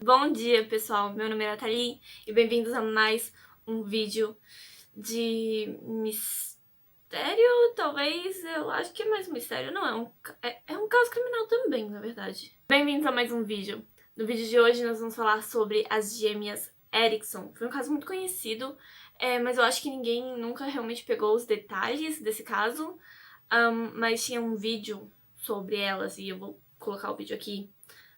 Bom dia, pessoal. Meu nome é Nathalie e bem-vindos a mais um vídeo de mistério, talvez. Eu acho que é mais um mistério. Não, é um caso criminal também, na verdade. Bem-vindos a mais um vídeo. No vídeo de hoje nós vamos falar sobre as gêmeas Erickson. Foi um caso muito conhecido, mas eu acho que ninguém nunca realmente pegou os detalhes desse caso. Mas tinha um vídeo sobre elas e eu vou colocar o vídeo aqui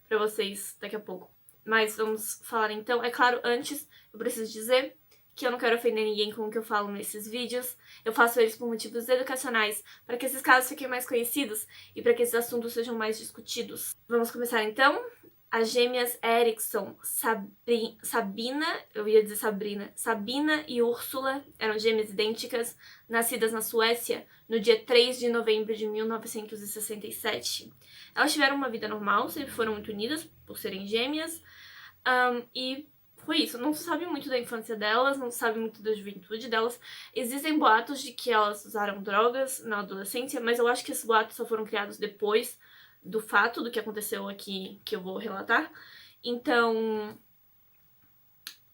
pra vocês daqui a pouco. Mas vamos falar então. É claro, antes eu preciso dizer que eu não quero ofender ninguém com o que eu falo nesses vídeos. Eu faço eles por motivos educacionais, para que esses casos fiquem mais conhecidos e para que esses assuntos sejam mais discutidos. Vamos começar então? As gêmeas Erickson, Sabina, eu ia dizer Sabrina, Sabina e Úrsula eram gêmeas idênticas, nascidas na Suécia no dia 3 de novembro de 1967. Elas tiveram uma vida normal, sempre foram muito unidas por serem gêmeas, e foi isso. Não se sabe muito da infância delas, não se sabe muito da juventude delas. Existem boatos de que elas usaram drogas na adolescência, mas eu acho que esses boatos só foram criados depois do fato do que aconteceu aqui, que eu vou relatar. Então,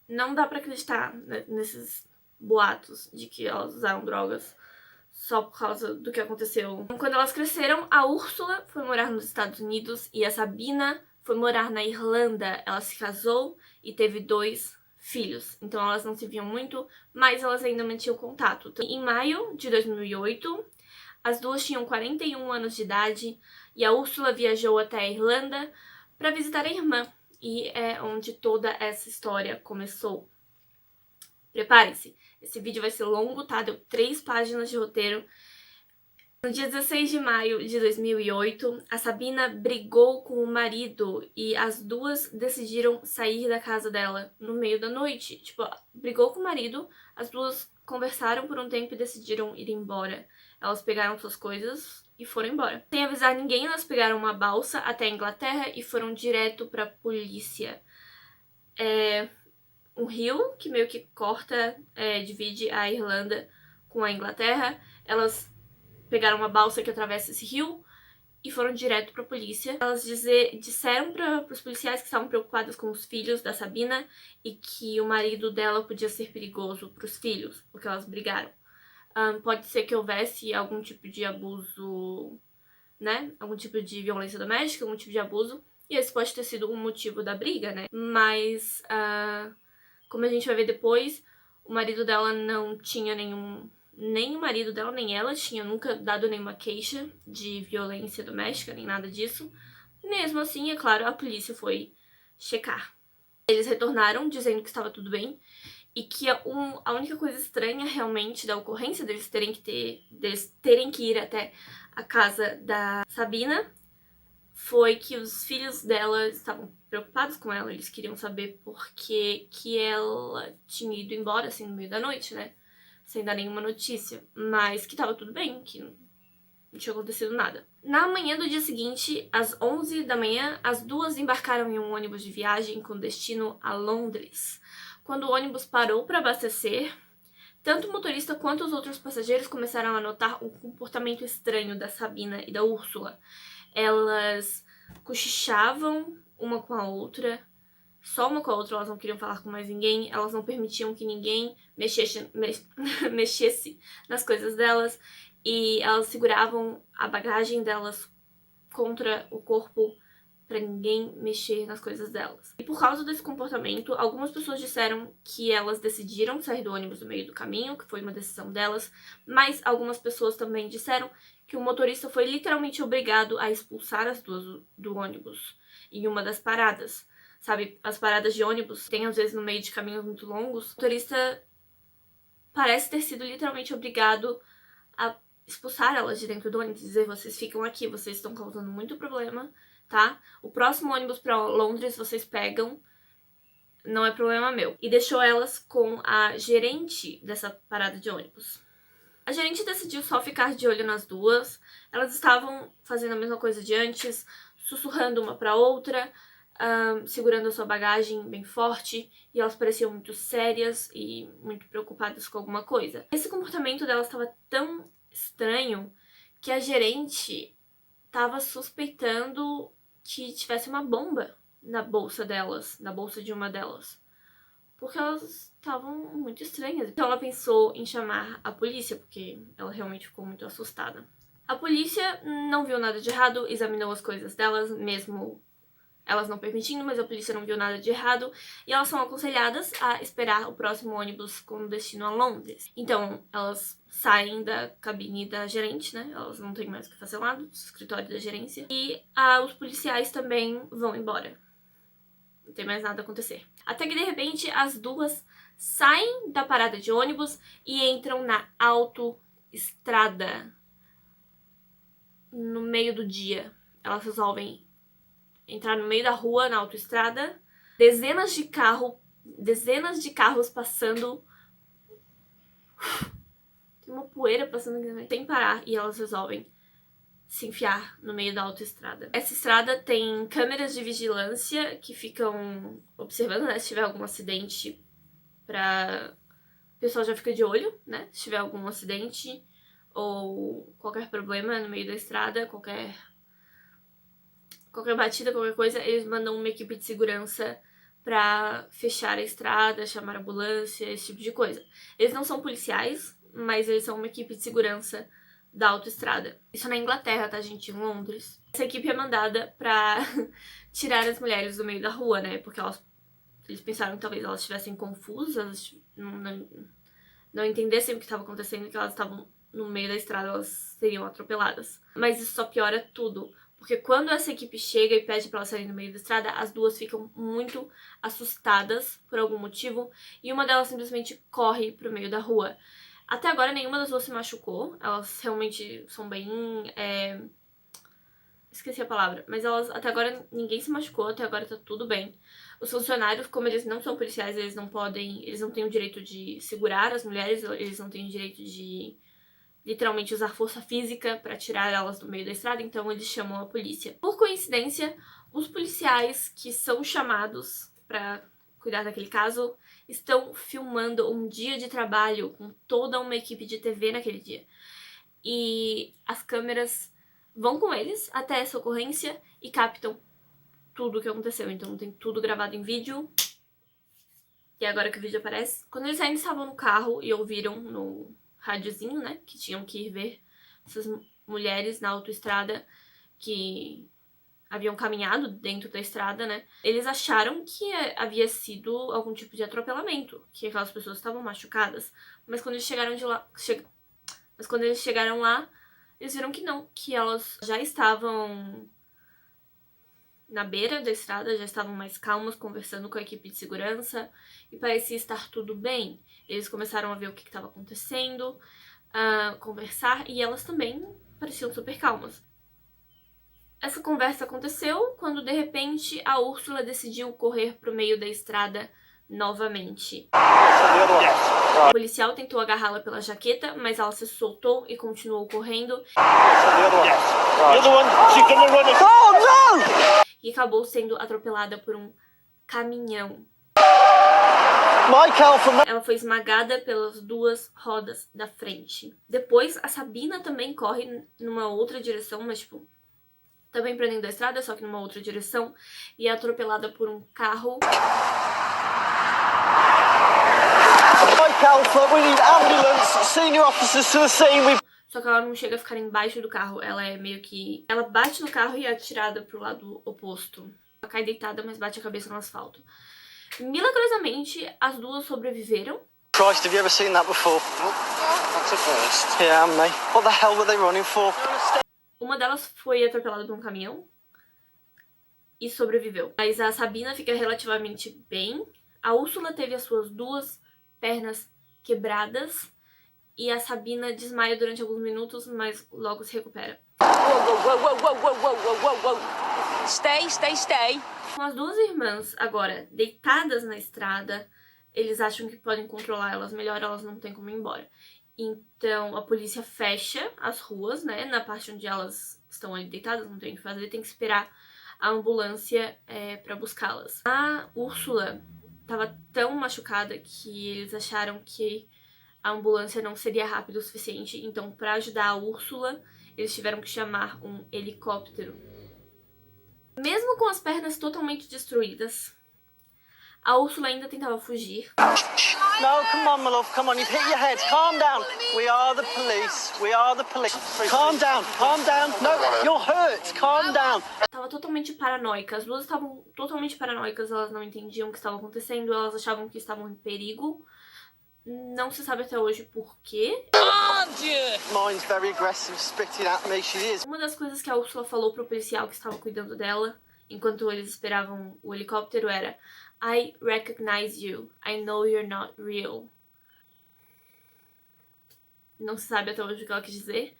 não dá pra acreditar nesses boatos de que elas usaram drogas só por causa do que aconteceu. Quando elas cresceram, a Úrsula foi morar nos Estados Unidos e a Sabina foi morar na Irlanda. Ela se casou e teve 2 filhos. Então elas não se viam muito, mas elas ainda mantinham contato. Em maio de 2008, as duas tinham 41 anos de idade e a Úrsula viajou até a Irlanda para visitar a irmã. E é onde toda essa história começou. Preparem-se, esse vídeo vai ser longo, tá? Deu 3 páginas de roteiro. No dia 16 de maio de 2008, a Sabina brigou com o marido e as duas decidiram sair da casa dela no meio da noite. Tipo, brigou com o marido, as duas conversaram por um tempo e decidiram ir embora. Elas pegaram suas coisas e foram embora. Sem avisar ninguém, elas pegaram uma balsa até a Inglaterra e foram direto pra polícia. Um rio que meio que divide a Irlanda com a Inglaterra. Elas pegaram uma balsa que atravessa esse rio e foram direto pra polícia. Elas disseram pros policiais que estavam preocupadas com os filhos da Sabina e que o marido dela podia ser perigoso pros filhos, porque elas brigaram. Pode ser que houvesse algum tipo de abuso, né? Algum tipo de violência doméstica, algum tipo de abuso. E esse pode ter sido o motivo da briga, né? Mas, como a gente vai ver depois, o marido dela não tinha nem o marido dela, nem ela tinha nunca dado nenhuma queixa de violência doméstica, nem nada disso. Mesmo assim, é claro, a polícia foi checar. Eles retornaram dizendo que estava tudo bem e que a única coisa estranha realmente da ocorrência deles terem que ir até a casa da Sabina foi que os filhos dela estavam preocupados com ela, eles queriam saber por que ela tinha ido embora assim no meio da noite, né? Sem dar nenhuma notícia, mas que tava tudo bem, que não tinha acontecido nada. Na manhã do dia seguinte, às 11 da manhã, as duas embarcaram em um ônibus de viagem com destino a Londres. Quando o ônibus parou para abastecer, tanto o motorista quanto os outros passageiros começaram a notar um comportamento estranho da Sabina e da Úrsula. Elas cochichavam uma com a outra, só uma com a outra, elas não queriam falar com mais ninguém, elas não permitiam que ninguém mexesse nas coisas delas, e elas seguravam a bagagem delas contra o corpo pra ninguém mexer nas coisas delas. E por causa desse comportamento, algumas pessoas disseram que elas decidiram sair do ônibus no meio do caminho, que foi uma decisão delas, mas algumas pessoas também disseram que o motorista foi literalmente obrigado a expulsar as duas do ônibus em uma das paradas. Sabe, as paradas de ônibus tem às vezes no meio de caminhos muito longos. O motorista parece ter sido literalmente obrigado a expulsar elas de dentro do ônibus, dizer: vocês ficam aqui, vocês estão causando muito problema, tá? O próximo ônibus pra Londres vocês pegam, não é problema meu. E deixou elas com a gerente dessa parada de ônibus. A gerente decidiu só ficar de olho nas duas. Elas estavam fazendo a mesma coisa de antes, sussurrando uma pra outra, segurando a sua bagagem bem forte, e elas pareciam muito sérias e muito preocupadas com alguma coisa. Esse comportamento delas estava tão estranho que a gerente estava suspeitando que tivesse uma bomba na bolsa delas, na bolsa de uma delas. Porque elas estavam muito estranhas. Então ela pensou em chamar a polícia, porque ela realmente ficou muito assustada. A polícia não viu nada de errado, examinou as coisas delas, mesmo elas não permitindo, mas a polícia não viu nada de errado, e elas são aconselhadas a esperar o próximo ônibus com destino a Londres. Então, elas saem da cabine da gerente, né? Elas não têm mais o que fazer lá, do escritório da gerência. E os policiais também vão embora. Não tem mais nada a acontecer. Até que, de repente, as duas saem da parada de ônibus e entram na autoestrada. No meio do dia. Elas resolvem entrar no meio da rua, na autoestrada, dezenas de carros passando. Tem uma poeira passando aqui também, sem parar, e elas resolvem se enfiar no meio da autoestrada. Essa estrada tem câmeras de vigilância que ficam observando, né, se tiver algum acidente, o pessoal já fica de olho, né, se tiver algum acidente ou qualquer problema no meio da estrada, qualquer batida, qualquer coisa, eles mandam uma equipe de segurança pra fechar a estrada, chamar a ambulância, esse tipo de coisa. Eles não são policiais, mas eles são uma equipe de segurança da autoestrada. Isso na Inglaterra, tá, gente? Em Londres. Essa equipe é mandada pra tirar as mulheres do meio da rua, né? Porque eles pensaram que talvez elas estivessem confusas, não entendessem o que estava acontecendo, que elas estavam no meio da estrada, elas seriam atropeladas. Mas isso só piora tudo. Porque quando essa equipe chega e pede pra elas saírem no meio da estrada, as duas ficam muito assustadas por algum motivo e uma delas simplesmente corre pro meio da rua. Até agora nenhuma das duas se machucou, elas realmente são bem... Esqueci a palavra, mas até agora ninguém se machucou, até agora tá tudo bem. Os funcionários, como eles não são policiais, eles não têm o direito de segurar as mulheres, eles não têm o direito de literalmente usar força física pra tirar elas do meio da estrada, então eles chamam a polícia. Por coincidência, os policiais que são chamados pra cuidar daquele caso estão filmando um dia de trabalho com toda uma equipe de TV naquele dia. E as câmeras vão com eles até essa ocorrência e captam tudo o que aconteceu. Então tem tudo gravado em vídeo. E agora que o vídeo aparece. Quando eles ainda estavam no carro e ouviram no rádiozinho, né, que tinham que ir ver essas mulheres na autoestrada que haviam caminhado dentro da estrada, né, eles acharam que havia sido algum tipo de atropelamento, que aquelas pessoas estavam machucadas. Mas quando eles chegaram lá, eles viram que não, que elas já estavam na beira da estrada, já estavam mais calmas, conversando com a equipe de segurança e parecia estar tudo bem. Eles começaram a ver o que estava acontecendo, a conversar e elas também pareciam super calmas. Essa conversa aconteceu quando de repente a Úrsula decidiu correr pro meio da estrada novamente. O policial tentou agarrá-la pela jaqueta, mas ela se soltou e continuou correndo. E acabou sendo atropelada por um caminhão. Ela foi esmagada pelas duas rodas da frente. Depois, a Sabina também corre numa outra direção, mas tipo, também pra dentro da estrada, só que numa outra direção, e é atropelada por um carro. Só que ela não chega a ficar embaixo do carro, ela é meio que... Ela bate no carro e é atirada pro lado oposto. Ela cai deitada, mas bate a cabeça no asfalto. Milagrosamente, as duas sobreviveram. Christ, have you ever seen that before? That's a first. Yeah, mate. What the hell were they running for? Uma delas foi atropelada por um caminhão e sobreviveu. Mas a Sabina fica relativamente bem. A Úrsula teve as suas duas pernas quebradas. E a Sabina desmaia durante alguns minutos, mas logo se recupera. Stay. Com as duas irmãs agora deitadas na estrada, eles acham que podem controlar elas melhor, elas não têm como ir embora. Então a polícia fecha as ruas, né, na parte onde elas estão ali deitadas, não tem o que fazer, tem que esperar a ambulância pra buscá-las. A Úrsula tava tão machucada que eles acharam que a ambulância não seria rápida o suficiente, então pra ajudar a Úrsula, eles tiveram que chamar um helicóptero. Mesmo com as pernas totalmente destruídas, a Úrsula ainda tentava fugir. No, come on, my love, come on, you've hit your head. Calm down. We are the police. We are the police. Calm down, calm down. No, you're hurt. Calm down. Tava totalmente paranoica. As duas estavam totalmente paranoicas, elas não entendiam o que estava acontecendo, elas achavam que estavam em perigo. Não se sabe até hoje por quê. Mine's very aggressive, spitting at me. She is. Uma das coisas que a Úrsula falou pro policial que estava cuidando dela, enquanto eles esperavam o helicóptero, era: I recognize you. I know you're not real. Não se sabe até hoje o que ela quis dizer.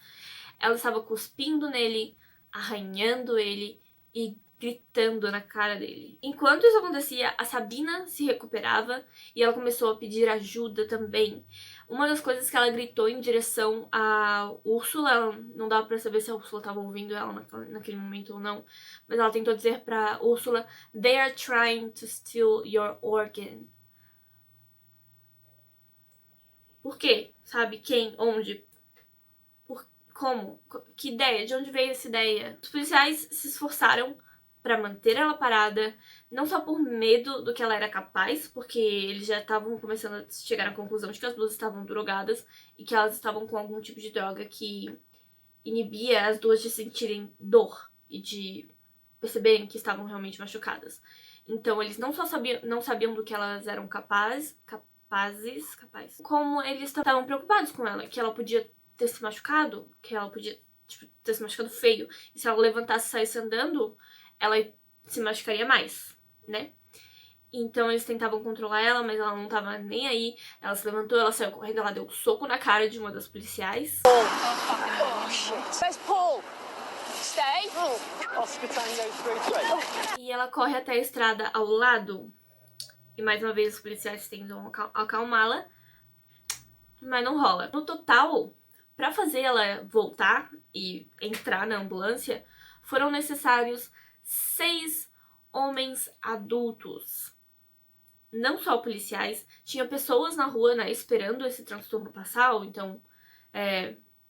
Ela estava cuspindo nele, arranhando ele e gritando na cara dele. Enquanto isso acontecia, a Sabina se recuperava e ela começou a pedir ajuda também. Uma das coisas que ela gritou em direção à Úrsula, não dava pra saber se a Úrsula estava ouvindo ela naquele momento ou não, mas ela tentou dizer pra Úrsula: They are trying to steal your organ. Por quê? Sabe? Quem? Onde? Como? Que ideia? De onde veio essa ideia? Os policiais se esforçaram pra manter ela parada, não só por medo do que ela era capaz, porque eles já estavam começando a chegar à conclusão de que as duas estavam drogadas e que elas estavam com algum tipo de droga que inibia as duas de sentirem dor e de perceberem que estavam realmente machucadas. Então eles não só sabiam do que elas eram capazes, como eles estavam preocupados com ela, que ela podia ter se machucado, que ela podia ter se machucado feio, e se ela levantasse e saísse andando, ela se machucaria mais, né? Então eles tentavam controlar ela, mas ela não tava nem aí. Ela se levantou, ela saiu correndo, ela deu um soco na cara de uma das policiais. Oh, shit. Where's Paul? Stay. Oscar Tango 33. E ela corre até a estrada ao lado. E mais uma vez os policiais tentam acalmá-la, mas não rola. No total, pra fazer ela voltar e entrar na ambulância, foram necessários 6 homens adultos. Não só policiais, tinha pessoas na rua, né, esperando esse transtorno passar, ou então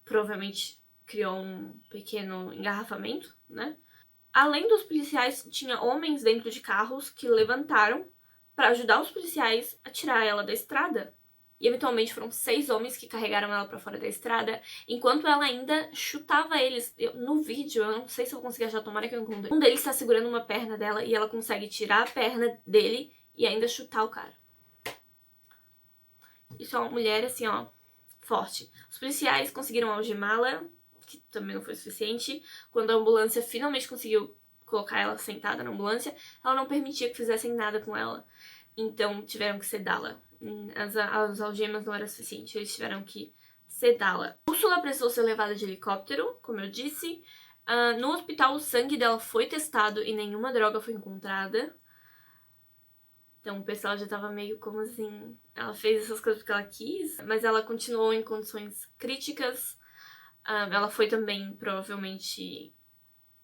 provavelmente criou um pequeno engarrafamento, né? Além dos policiais, tinha homens dentro de carros que levantaram para ajudar os policiais a tirar ela da estrada. E eventualmente foram 6 homens que carregaram ela pra fora da estrada, enquanto ela ainda chutava eles. No vídeo, eu não sei se eu vou conseguir achar, tomara que eu encontre. Um deles tá segurando uma perna dela e ela consegue tirar a perna dele e ainda chutar o cara. Isso é uma mulher, assim, ó, forte. Os policiais conseguiram algemá-la, que também não foi suficiente. Quando a ambulância finalmente conseguiu colocar ela sentada na ambulância, ela não permitia que fizessem nada com ela. Então tiveram que sedá-la. As algemas não eram suficientes, eles tiveram que sedá-la. Úrsula precisou ser levada de helicóptero, como eu disse. No hospital, o sangue dela foi testado e nenhuma droga foi encontrada. Então o pessoal já tava meio como assim... Ela fez essas coisas porque ela quis, mas ela continuou em condições críticas. Ela foi também, provavelmente,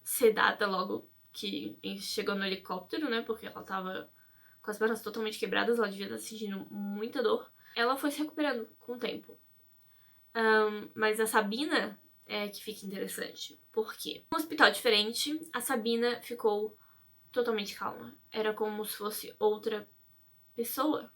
sedada logo que chegou no helicóptero, né? Porque ela tava com as pernas totalmente quebradas, ela devia estar sentindo muita dor. Ela foi se recuperando com o tempo. Mas a Sabina é que fica interessante. Por quê? Num hospital diferente, a Sabina ficou totalmente calma. Era como se fosse outra pessoa.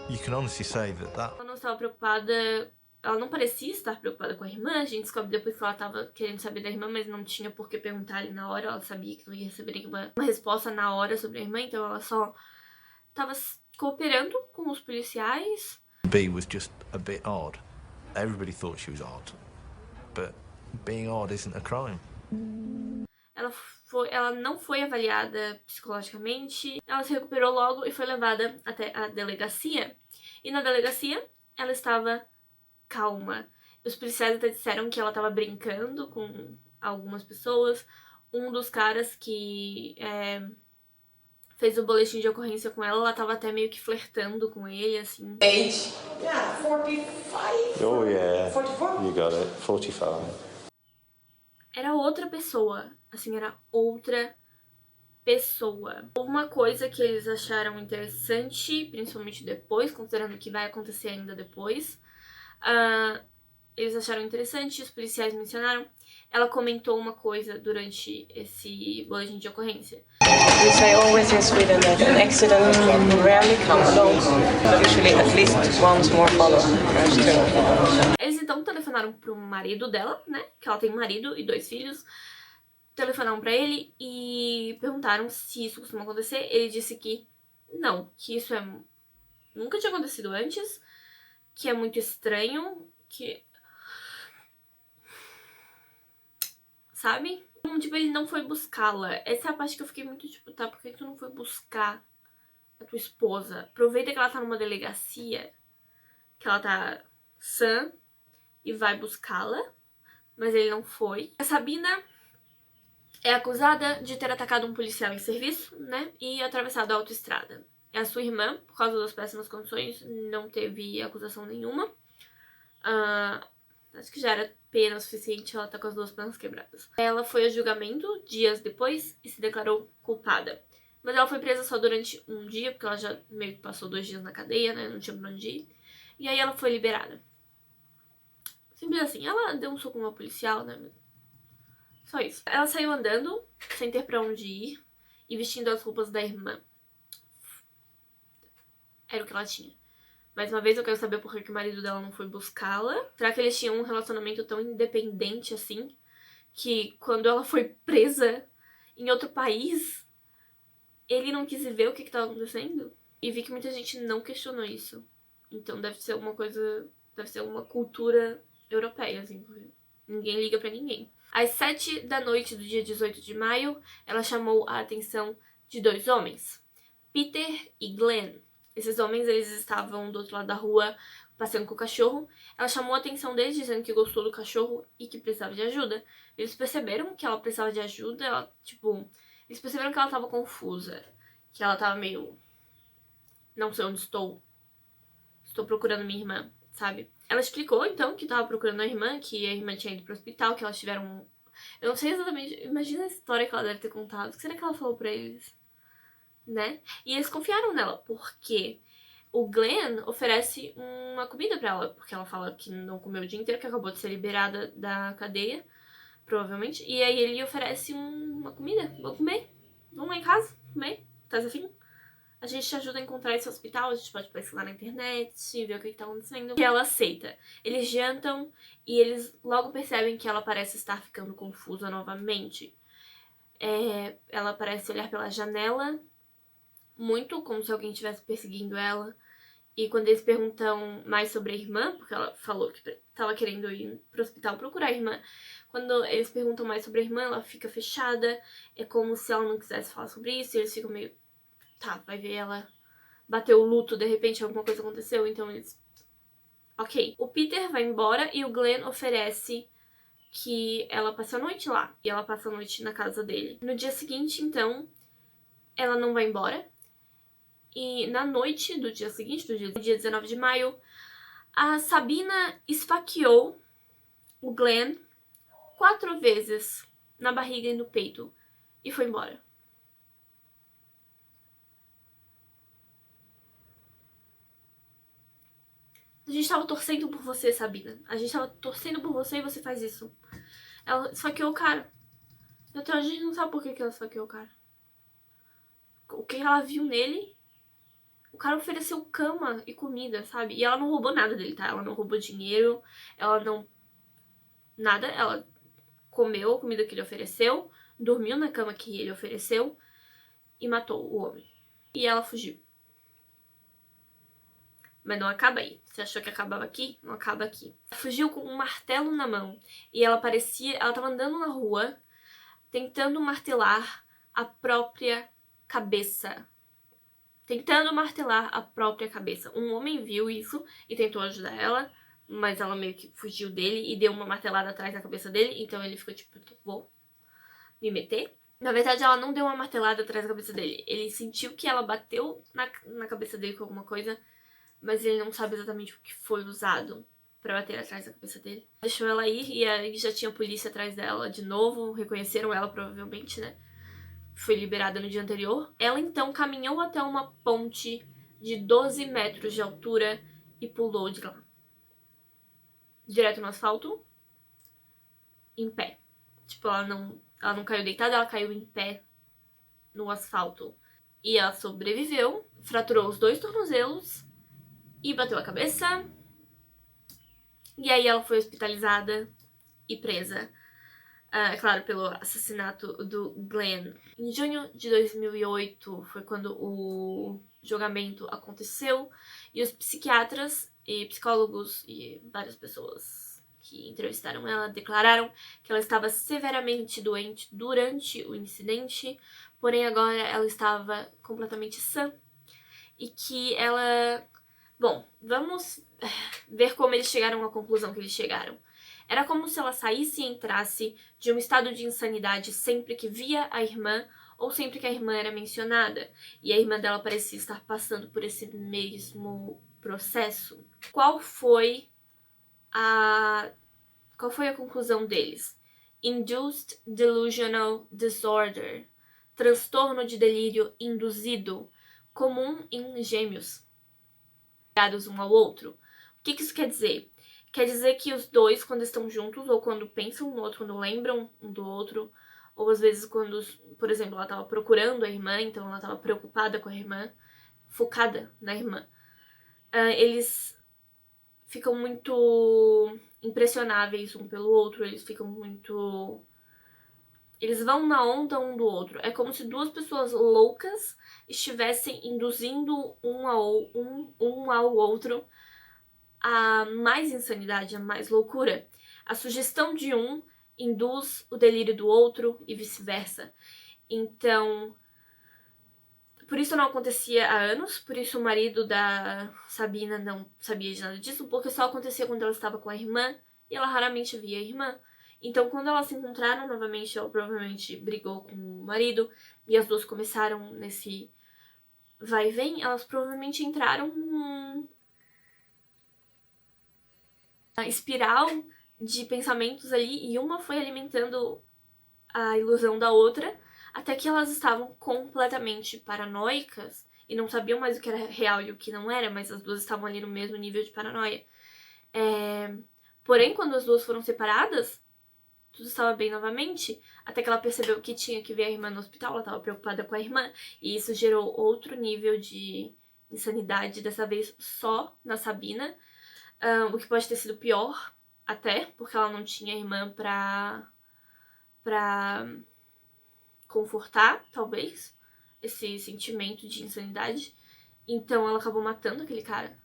You can honestly say that Ela não estava preocupada... Ela não parecia estar preocupada com a irmã. A gente descobre depois que ela estava querendo saber da irmã, mas não tinha por que perguntar ali na hora. Ela sabia que não ia receber nenhuma resposta na hora sobre a irmã, então ela só estava cooperando com os policiais. B was just a bit odd. Everybody thought she was odd, but being odd isn't a crime. Ela não foi avaliada psicologicamente. Ela se recuperou logo e foi levada até a delegacia. E na delegacia, ela estava calma. Os policiais até disseram que ela estava brincando com algumas pessoas. Um dos caras que fez o boletim de ocorrência com ela estava até meio que flertando com ele, assim. Age? Yeah, 45. Oh yeah, 44? you got it, 45. Era outra pessoa, assim, era outra pessoa. Uma coisa que eles acharam interessante, principalmente depois, considerando que vai acontecer ainda depois, eles acharam interessante, os policiais mencionaram. Ela comentou uma coisa durante esse boletim de ocorrência. We say always in Sweden that an accident rarely comes alone. Usually at least one's more follow. Eles então telefonaram pro marido dela, né? Que ela tem um marido e 2 filhos. Telefonaram pra ele e perguntaram se isso costuma acontecer. Ele disse que não, que isso nunca tinha acontecido antes, que é muito estranho, que... Sabe? Tipo, ele não foi buscá-la. Essa é a parte que eu fiquei muito tipo, tá, por que tu não foi buscar a tua esposa? Aproveita que ela tá numa delegacia, que ela tá sã, e vai buscá-la. Mas ele não foi. A Sabina é acusada de ter atacado um policial em serviço, né, e atravessado a autoestrada. A sua irmã, por causa das péssimas condições, não teve acusação nenhuma. Acho que já era pena suficiente, ela tá com as 2 pernas quebradas. Ela foi a julgamento dias depois e se declarou culpada. Mas ela foi presa só durante um dia, porque ela já meio que passou 2 dias na cadeia, né, não tinha pra onde ir. E aí ela foi liberada. Simples assim, ela deu um soco no policial, né, só isso. Ela saiu andando, sem ter pra onde ir, e vestindo as roupas da irmã. Era o que ela tinha. Mais uma vez, eu quero saber por que o marido dela não foi buscá-la. Será que eles tinham um relacionamento tão independente assim, que quando ela foi presa em outro país, ele não quis ver o que estava acontecendo? E vi que muita gente não questionou isso. Então deve ser alguma coisa, deve ser uma cultura europeia, assim, porque ninguém liga pra ninguém. Às 7 da noite do dia 18 de maio, ela chamou a atenção de 2 homens, Peter e Glenn. Esses homens, eles estavam do outro lado da rua, passeando com o cachorro. Ela chamou a atenção deles, dizendo que gostou do cachorro e que precisava de ajuda. Eles perceberam que ela precisava de ajuda, eles perceberam que ela tava confusa, que ela tava meio... Não sei onde estou procurando minha irmã, sabe? Ela explicou, então, que tava procurando a irmã, que a irmã tinha ido pro hospital, que elas tiveram... Eu não sei exatamente, imagina a história que ela deve ter contado. O que será que ela falou pra eles? Né? E eles confiaram nela, porque o Glenn oferece uma comida pra ela, porque ela fala que não comeu o dia inteiro, que acabou de ser liberada da cadeia, provavelmente. E aí ele oferece uma comida. Vou comer. Vamos lá em casa comer. Tá afim? A gente te ajuda a encontrar esse hospital, a gente pode pesquisar na internet, ver o que tá acontecendo. E ela aceita. Eles jantam e eles logo percebem que ela parece estar ficando confusa novamente. Ela parece olhar pela janela, muito como se alguém estivesse perseguindo ela. E quando eles perguntam mais sobre a irmã, porque ela falou que tava querendo ir pro hospital procurar a irmã, quando eles perguntam mais sobre a irmã, ela fica fechada, é como se ela não quisesse falar sobre isso, e eles ficam meio... Tá, vai ver, ela bateu o luto, de repente alguma coisa aconteceu, então eles... Ok. O Peter vai embora e o Glenn oferece que ela passe a noite lá, e ela passa a noite na casa dele. No dia seguinte, então, ela não vai embora. E na noite do dia seguinte, do dia 19 de maio, a Sabina esfaqueou o Glenn 4 vezes na barriga e no peito e foi embora. A gente tava torcendo por você, Sabina. A gente tava torcendo por você e você faz isso. Ela esfaqueou o cara. Até hoje a gente não sabe por que ela esfaqueou o cara. O que ela viu nele... O cara ofereceu cama e comida, sabe? E ela não roubou nada dele, tá? Ela não roubou dinheiro, ela não... Nada, ela comeu a comida que ele ofereceu, dormiu na cama que ele ofereceu e matou o homem. E ela fugiu. Mas não acaba aí. Você achou que acabava aqui? Não acaba aqui. Ela fugiu com um martelo na mão. E ela parecia... Ela tava andando na rua, tentando martelar a própria cabeça. Tentando martelar a própria cabeça. Um homem viu isso e tentou ajudar ela, mas ela meio que fugiu dele e deu uma martelada atrás da cabeça dele, então ele ficou tipo, vou me meter. Na verdade, ela não deu uma martelada atrás da cabeça dele. Ele sentiu que ela bateu na cabeça dele com alguma coisa, mas ele não sabe exatamente o que foi usado pra bater atrás da cabeça dele. Deixou ela ir e aí já tinha polícia atrás dela de novo, reconheceram ela provavelmente, né? Foi liberada no dia anterior. Ela então caminhou até uma ponte de 12 metros de altura e pulou de lá. direto no asfalto, em pé. Tipo, ela não caiu deitada, ela caiu em pé no asfalto. E ela sobreviveu, fraturou os 2 tornozelos e bateu a cabeça. E aí ela foi hospitalizada e presa, é claro, pelo assassinato do Glenn. Em junho de 2008 foi quando o julgamento aconteceu e os psiquiatras e psicólogos e várias pessoas que entrevistaram ela declararam que ela estava severamente doente durante o incidente, porém agora ela estava completamente sã e que ela... Bom, vamos ver como eles chegaram à conclusão que eles chegaram. Era como se ela saísse e entrasse de um estado de insanidade sempre que via a irmã ou sempre que a irmã era mencionada. E a irmã dela parecia estar passando por esse mesmo processo. Qual foi a conclusão deles? Induced Delusional Disorder. Transtorno de delírio induzido, comum em gêmeos ligados um ao outro. O que isso quer dizer? Quer dizer que os dois, quando estão juntos, ou quando pensam no outro, quando lembram um do outro, ou às vezes quando, por exemplo, ela estava procurando a irmã, então ela estava preocupada com a irmã, focada na irmã, eles ficam muito impressionáveis um pelo outro, eles ficam muito... Eles vão na onda um do outro. É como se 2 pessoas loucas estivessem induzindo um ao outro a mais insanidade, a mais loucura. A sugestão de um induz o delírio do outro e vice-versa. Então, por isso não acontecia há anos, por isso o marido da Sabina não sabia de nada disso, porque só acontecia quando ela estava com a irmã e ela raramente via a irmã. Então, quando elas se encontraram novamente, ela provavelmente brigou com o marido e as 2 começaram nesse vai e vem, elas provavelmente entraram numa espiral de pensamentos ali e uma foi alimentando a ilusão da outra até que elas estavam completamente paranoicas e não sabiam mais o que era real e o que não era, mas as 2 estavam ali no mesmo nível de paranoia. Porém, quando as 2 foram separadas, tudo estava bem novamente, até que ela percebeu que tinha que ver a irmã no hospital, ela estava preocupada com a irmã, e isso gerou outro nível de insanidade, dessa vez só na Sabina, o que pode ter sido pior, até, porque ela não tinha irmã pra confortar, talvez, esse sentimento de insanidade, então ela acabou matando aquele cara.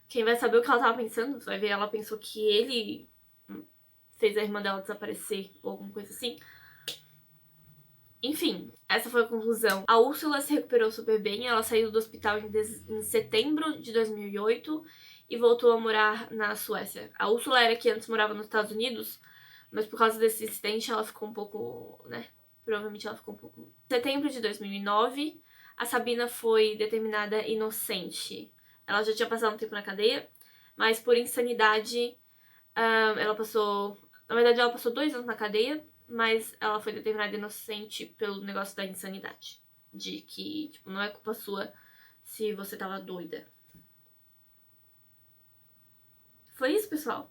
Quem vai saber o que ela tava pensando, vai ver, ela pensou que ele fez a irmã dela desaparecer ou alguma coisa assim. Enfim, essa foi a conclusão. A Úrsula se recuperou super bem, ela saiu do hospital em setembro de 2008 e voltou a morar na Suécia. A Úrsula era que antes morava nos Estados Unidos, mas por causa desse incidente ela ficou um pouco, né, provavelmente ela ficou um pouco... Em setembro de 2009, a Sabina foi determinada inocente. Ela já tinha passado um tempo na cadeia, mas por insanidade ela passou... Na verdade, ela passou 2 anos na cadeia, mas ela foi determinada inocente pelo negócio da insanidade. De que, tipo, não é culpa sua se você tava doida. Foi isso, pessoal.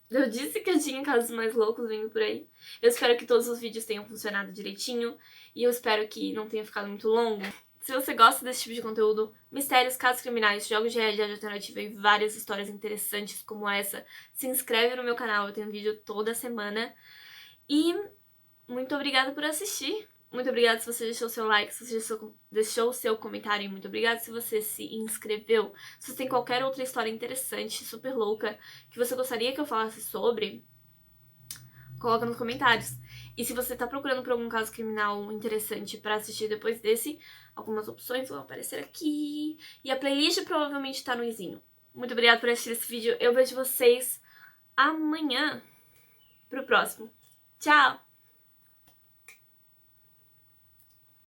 Eu disse que eu tinha casos mais loucos vindo por aí. Eu espero que todos os vídeos tenham funcionado direitinho. E eu espero que não tenha ficado muito longo. Se você gosta desse tipo de conteúdo, mistérios, casos criminais, jogos de realidade alternativa e várias histórias interessantes como essa, se inscreve no meu canal, eu tenho vídeo toda semana. E muito obrigada por assistir. Muito obrigada se você deixou seu like, se você deixou o seu comentário. E muito obrigada se você se inscreveu. Se você tem qualquer outra história interessante, super louca, que você gostaria que eu falasse sobre, coloca nos comentários. E se você tá procurando por algum caso criminal interessante pra assistir depois desse, algumas opções vão aparecer aqui. E a playlist provavelmente tá no izinho. Muito obrigada por assistir esse vídeo. Eu vejo vocês amanhã pro próximo. Tchau!